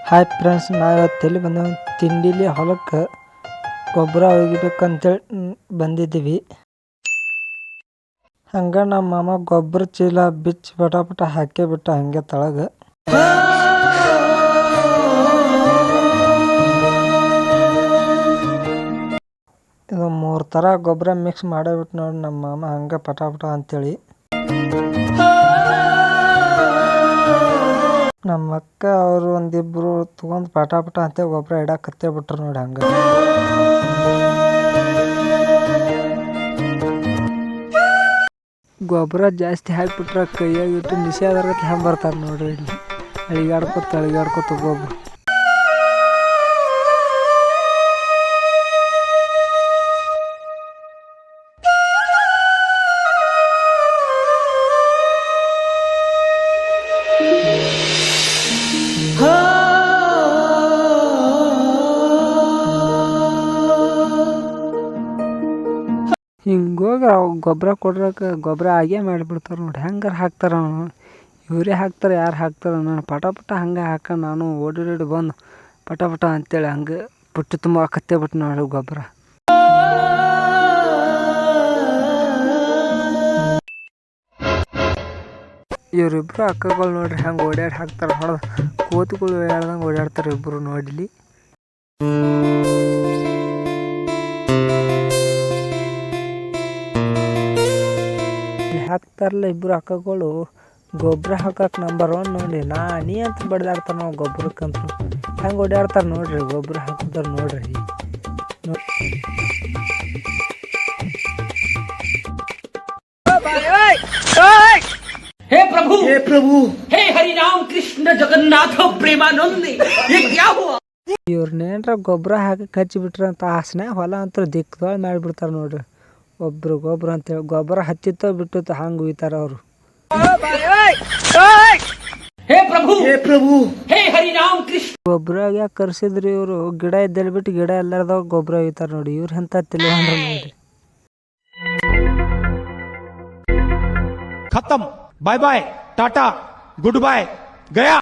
Hi friends, ನಾವಿವತ್ತು ಎಲ್ಲಿ ಬಂದೇವೆ ತಿಂಡಿಲಿ ಹೊಲಕ್ಕೆ ಗೊಬ್ಬರ ಒಗಿಬೇಕಂತೇಳಿ ಬಂದಿದ್ದೀವಿ. ಹಂಗೆ ನಮ್ಮ ಮಾಮ ಗೊಬ್ಬರ ಚೀಲ ಬಿಚ್ಚಿ ಪಟ ಹಾಕೇ ಬಿಟ್ಟ ಹಂಗೆ ತಳಗೆ. ಇದು 3 ಥರ ಗೊಬ್ಬರ ಮಿಕ್ಸ್ ಮಾಡಿಬಿಟ್ಟು ನೋಡಿ ನಮ್ಮ ಮಾಮ ಹಂಗೆ ಪಟ ಅಂತೇಳಿ. ನಮ್ಮ ಅಕ್ಕ ಅವರು ಒಂದಿಬ್ರು ತೊಗೊಂಡು ಪಟ ಅಂತ ಗೊಬ್ಬರ ಇಡಾಕತ್ತೇ ಬಿಟ್ರು ನೋಡಿ ಹಂಗೆ. ಗೊಬ್ಬರ ಜಾಸ್ತಿ ಹಾಕಿಬಿಟ್ರೆ ಕೈಯಾಗಿಟ್ಟು ನಿಷೇಧಾರ ಬರ್ತಾರೆ ನೋಡ್ರಿ. ಇಲ್ಲಿ ಅಳಿಗಾಡ್ಕೊತ ಗೊಬ್ಬರ. ಹಿಂಗೋಗಿ ಅವು ಗೊಬ್ಬರ ಕೊಡ್ರಕ್ಕೆ ಗೊಬ್ಬರ ಆಗೇ ಮಾಡಿಬಿಡ್ತಾರೆ ನೋಡಿ. ಹೆಂಗಾರ ಹಾಕ್ತಾರೆ, ಇವರೇ ಹಾಕ್ತಾರೆ ಯಾರು ಹಾಕ್ತಾರೆ. ನಾನು ಪಟ ಹಂಗೆ ಹಾಕೊಂಡು ನಾನು ಓಡಿ ಬಂದು ಪಟ ಅಂತೇಳಿ ಹಂಗೆ ಪುಟ್ಟಿ ತುಂಬ ಕತ್ತೆ ಬಿಟ್ಟು ನೋಡಿ ಗೊಬ್ಬರ. ಇವರಿಬ್ರು ಅಕ್ಕಗಳು ನೋಡ್ರಿ ಹೆಂಗೆ ಓಡಾಡಿ ಹಾಕ್ತಾರೆ. ಹೊಡೆದು ಕೋತಿಗಳು ಓಡಾಡ್ದಂಗೆ ಓಡಾಡ್ತಾರೆ ಇಬ್ಬರು ನೋಡಿಲಿ. ಹಾಕ್ತಾರಲ್ಲ ಇಬ್ಬರು ಅಕ್ಕಗಳು ಗೊಬ್ಬರ ಹಾಕಕ್ಕೆ ನಂಬರ್ 1 ನೋಡಿ. ನೀ ಅಂತ ಬಡ್ದಾಡ್ತಾರೆ ನಾವು ಗೊಬ್ಬರಕ್ಕಂತ ಹೆಂಗೆ ಓಡಾಡ್ತಾರೆ ನೋಡ್ರಿ. ಗೊಬ್ಬರ ಹಾಕಿದ್ರೆ ನೋಡ್ರಿ. हे प्रभु हे हरि राम कृष्ण जगन्नाथ प्रेमानंद ये क्या हुआ. ಇವ್ರನ್ನೇನ್ರ ಗೊಬ್ಬರ ಹಾಕಕ್ಕೆ ಹಚ್ಚಿಬಿಟ್ರೆ ಅಂತ ಆಸನೆ ಹೊಲ ಅಂತ ದಿಕ್ಕದೊಳಗೆ ಮಾಡಿಬಿಡ್ತಾರೆ ನೋಡ್ರಿ. ಒಬ್ರು ಗೊಬ್ಬರ ಅಂತೇಳಿ ಗೊಬ್ಬರ ಹತ್ತಿತ್ತೋ ಬಿಟ್ಟಿತ್ತು ಹಂಗೆ ಉಯ್ತಾರ ಅವರು. हे प्रभु हे हरि राम कृष्ण. ಗೊಬ್ಬರ ಯಾಕೆ ಕರ್ಸಿದ್ರಿ ಇವರು? ಗಿಡ ಇದ್ದಲ್ಲಿ ಬಿಟ್ಟು ಗಿಡ ಎಲ್ಲಾರ್ದಾಗ ಗೊಬ್ಬರ ಒಯ್ತಾರ ನೋಡಿ. ಇವ್ರ ಎಂತ ತಿಳಿವಂದ್ರ ನೋಡ್ರಿ. खत्म, bye bye, tata, good bye, गया.